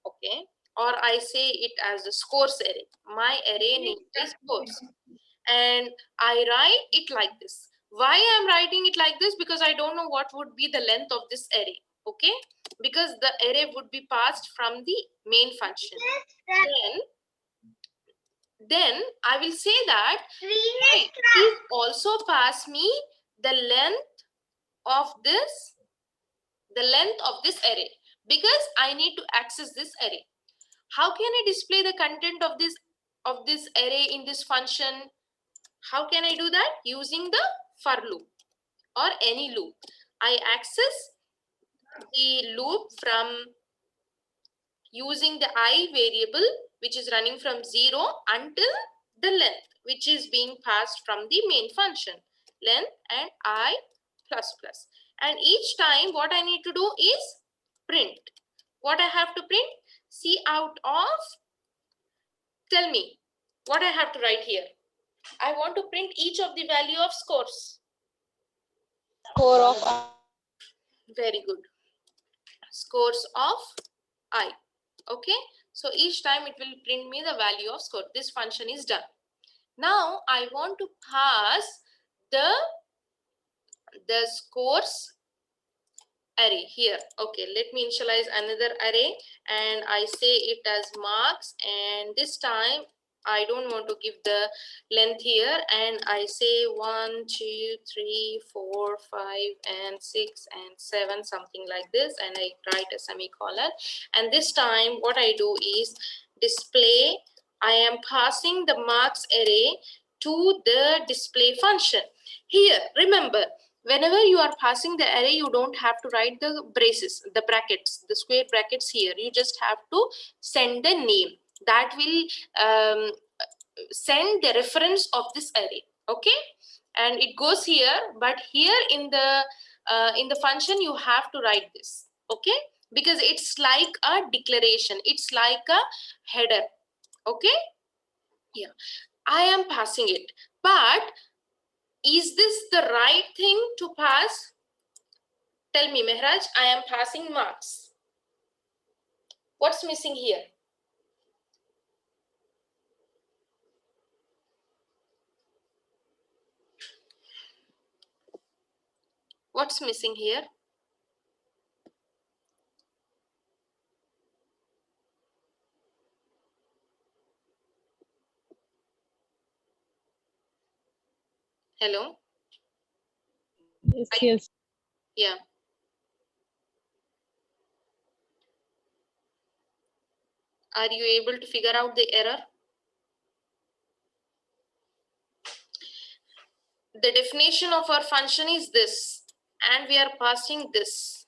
Okay, or I say it as the scores array. My array name is scores, and I write it like this. Why I'm writing it like this? Because I don't know what would be the length of this array. Okay, because the array would be passed from the main function. Then I will say that hey, please also pass me the length of this array, because I need to access this array. How can I display the content of this array in this function? How can I do that? Using the for loop or any loop. I access the loop from using the I variable, which is running from 0 until the length, which is being passed from the main function, length and I plus plus. And each time what I need to do is print. What I have to print? See out of, tell me what I have to write here. I want to print each of the value of scores. Score of Very good. Scores of I. Okay, so each time it will print me the value of score. This function is done. Now I want to pass the scores array here. Okay, let me initialize another array and I say it as marks, and this time I don't want to give the length here, and I say 1, 2, 3, 4, 5, and 6 and 7, something like this, and I write a semicolon. And this time what I do is display. I am passing the marks array to the display function. Here, remember, whenever you are passing the array, you don't have to write the braces, the brackets, the square brackets here. You just have to send the name. That will send the reference of this array. Okay, and it goes here, but here in the function you have to write this. Okay, because it's like a declaration, it's like a header. Okay, yeah, I am passing it, but is this the right thing to pass? Tell me, Mehraj. I am passing marks. What's missing here? What's missing here? Hello? Yes, yes. Yeah. Are you able to figure out the error? The definition of our function is this, and we are passing this.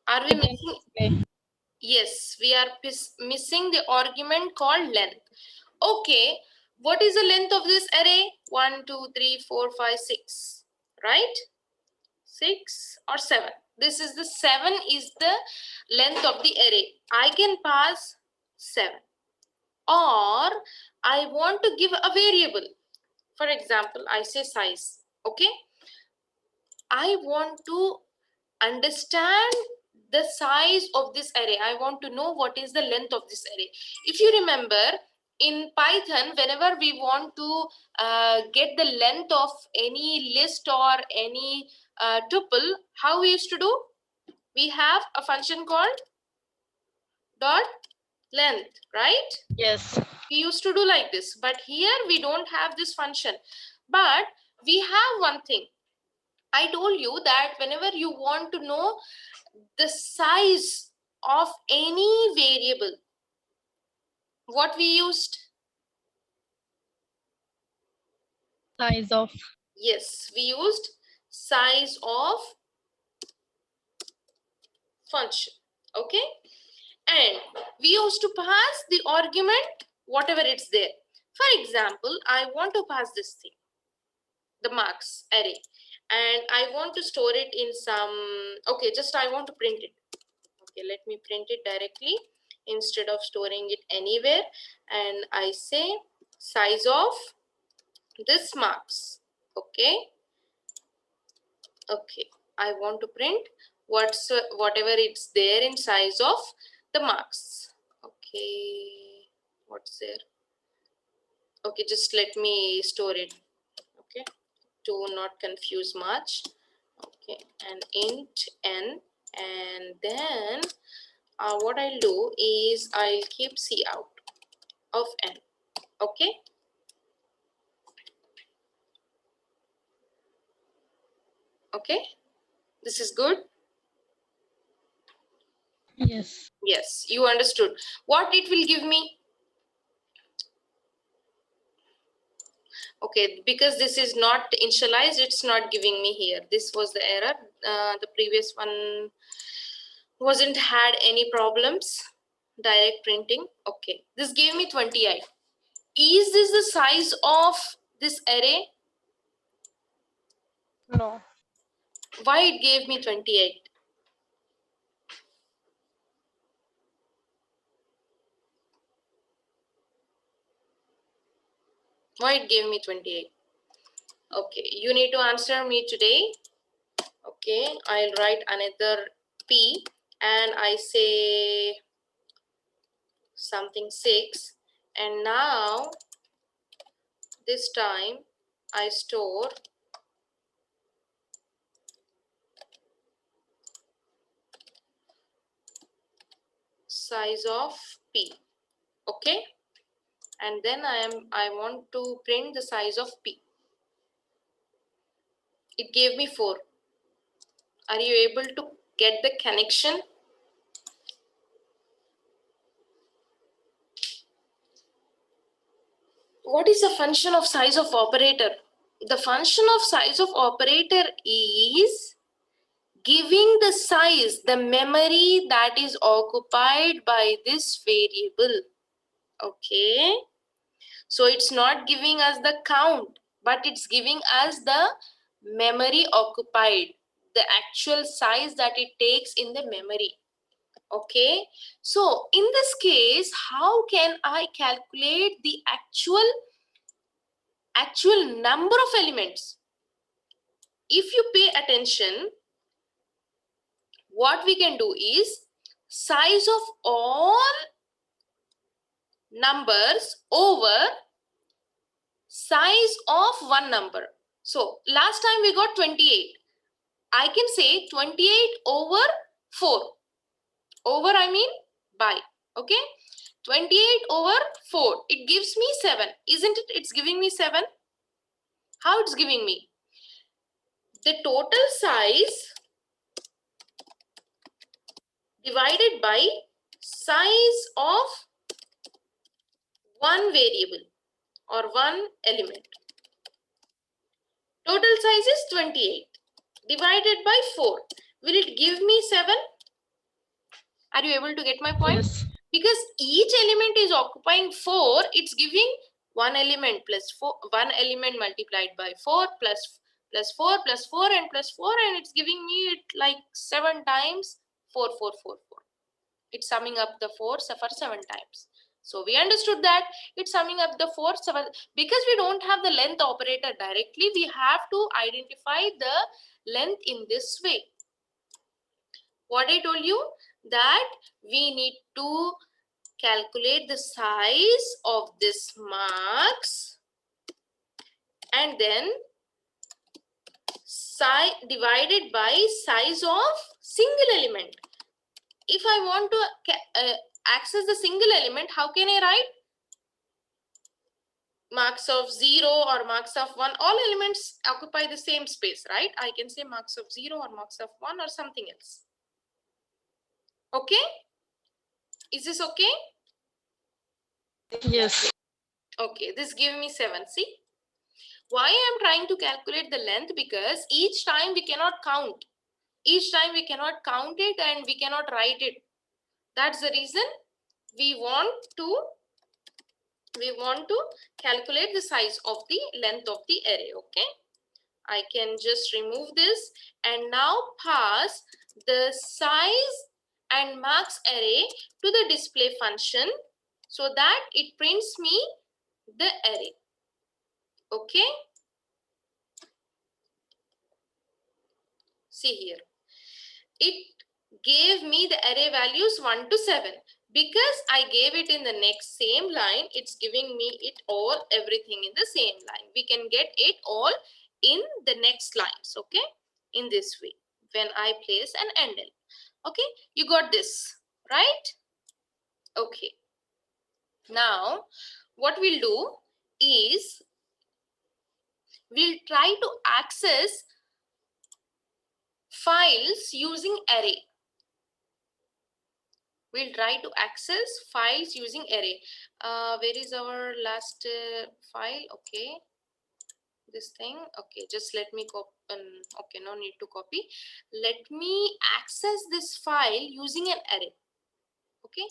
Are we missing? Okay. Yes, we are missing the argument called length. Okay, what is the length of this array? 1, 2, 3, 4, 5, 6, right? 6 or 7. This is the 7 is the length of the array. I can pass 7, or I want to give a variable. For example, I say size. Okay, I want to understand the size of this array. I want to know what is the length of this array. If you remember, in Python, whenever we want to get the length of any list or any tuple, how we used to do? We have a function called dot length, right? Yes. We used to do like this, but here we don't have this function. But we have one thing. I told you that whenever you want to know the size of any variable, what we used? Size of. Yes, we used size of function. Okay, and we used to pass the argument whatever it's there. For example, I want to pass this thing, the marks array, and I want to store it in some, okay, just I want to print it. Okay, let me print it directly instead of storing it anywhere, and I say size of this marks. Okay, okay, I want to print whatever it's there in size of the marks. Okay, what's there? Okay, just let me store it. Okay, to not confuse much. Okay, and int n, and then what I'll do is I'll keep c out of n. Okay, okay, this is good. Yes. Yes, you understood. What it will give me? Okay, because this is not initialized, it's not giving me here. This was the error. The previous one wasn't had any problems. Direct printing. Okay, this gave me 28. Is this the size of this array? No. Why it gave me 28? Why it gave me 28? Okay, you need to answer me today. Okay, I'll write another P, and I say something 6, and now this time I store size of P. Okay, and then I want to print the size of P. It gave me 4. Are you able to get the connection? What is the function of size of operator? The function of size of operator is giving the size, the memory that is occupied by this variable. Okay, so it's not giving us the count, but it's giving us the memory occupied, the actual size that it takes in the memory. Okay, so in this case, how can I calculate the actual number of elements? If you pay attention, what we can do is size of all numbers over size of one number. So last time we got 28. I can say 28 over 4. Over I mean by. Okay, 28 over 4. It gives me 7. Isn't it? It's giving me 7. How it's giving me? The total size divided by size of one variable or one element. Total size is 28 divided by 4. Will it give me 7? Are you able to get my point? Yes. Because each element is occupying 4, it's giving one element plus 4, one element multiplied by 4 plus 4 plus 4 and plus 4, and it's giving me it like 7 times 4, 4, 4, 4. It's summing up the 4 for 7 times. So we understood that it's summing up the 4, 7. Because we don't have the length operator directly, we have to identify the length in this way. What I told you, that we need to calculate the size of this marks and then size divided by size of single element. If I want to access the single element, how can I write? Marks of 0 or marks of 1, all elements occupy the same space, right? I can say marks of 0 or marks of 1 or something else. Okay? Is this okay? Yes. Okay, this give me 7. See? Why I am trying to calculate the length? Because each time we cannot count. Each time we cannot count it and we cannot write it. That's the reason we want to calculate the size of the length of the array. Okay, I can just remove this and now pass the size and marks array to the display function so that it prints me the array. Okay, see here, it gave me the array values 1 to 7. Because I gave it in the next same line, it's giving me it all, everything in the same line. We can get it all in the next lines, okay? In this way, when I place an endl. Okay, you got this, right? Okay. Now, what we'll do is, we'll try to access files using array. We'll try to access files using array. Where is our last file? Okay, this thing. Okay, just let me copy. Okay, no need to copy. Let me access this file using an array. Okay,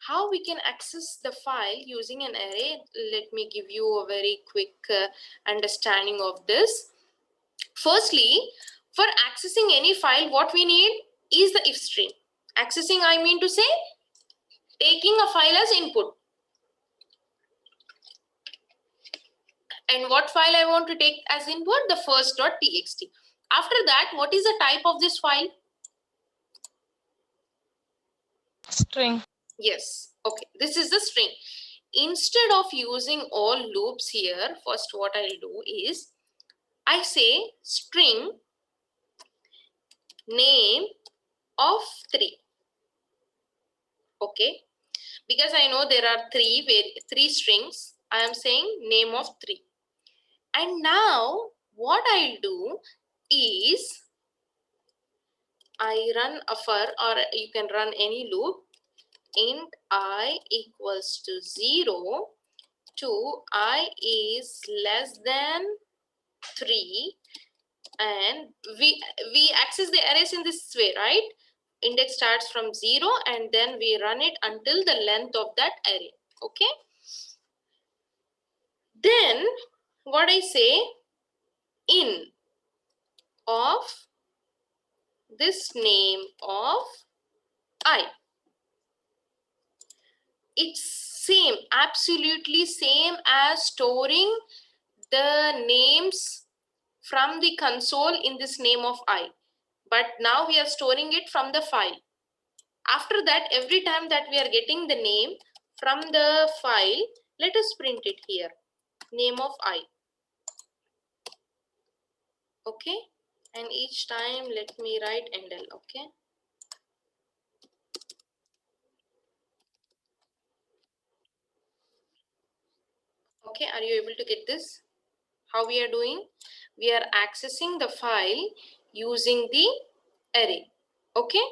how we can access the file using an array? Let me give you a very quick understanding of this. Firstly, for accessing any file, what we need is the if string. Accessing, I mean to say, taking a file as input. And what file I want to take as input? The first.txt. After that, what is the type of this file? String. Yes. Okay, this is the string. Instead of using all loops here, first what I'll do is, I say string name of 3. Okay, because I know there are three strings, I am saying name of 3. And now what I'll do is I run a for, or you can run any loop, int I equals to 0 to I is less than 3, and we access the arrays in this way, right? Index starts from 0 and then we run it until the length of that array. Okay, then what I say, in of this name of I. It's same, absolutely same as storing the names from the console in this name of I, but now we are storing it from the file. After that, every time that we are getting the name from the file, let us print it here, name of I. Okay, and each time let me write endl. Okay, okay, are you able to get this? How we are doing? We are accessing the file using the array. Okay,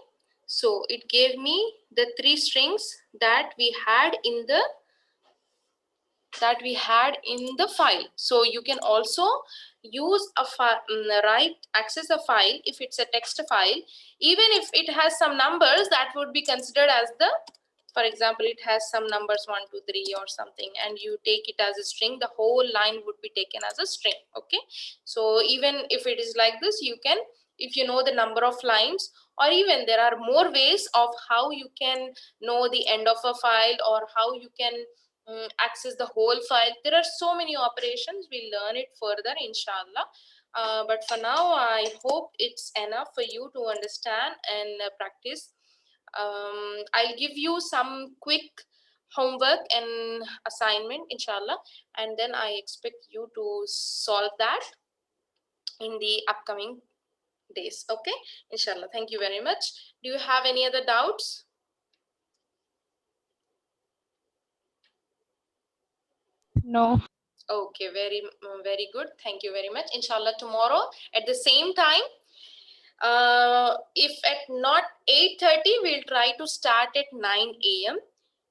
so it gave me the 3 strings that we had in the file. So you can also use a access a file if it's a text file, even if it has some numbers that would be considered as the, for example, it has some numbers 1 2 3 or something, and you take it as a string, the whole line would be taken as a string. Okay, so even if it is like this, you can, if you know the number of lines, or even there are more ways of how you can know the end of a file, or how you can access the whole file. There are so many operations, we'll learn it further inshallah. But for now, I hope it's enough for you to understand and practice. I'll give you some quick homework and assignment inshallah, and then I expect you to solve that in the upcoming days. Okay, inshallah. Thank you very much. Do you have any other doubts? No. Okay, very good. Thank you very much. Inshallah, tomorrow at the same time, if at not 8:30, we'll try to start at 9 a.m.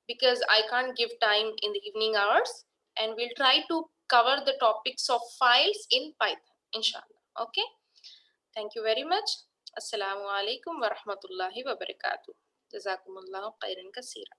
because I can't give time in the evening hours, and we'll try to cover the topics of files in Python, inshallah. Okay, thank you very much. Assalamu alaikum wa rahmatullahi wa barakatuh. Jazakumullahu khairan kaseera.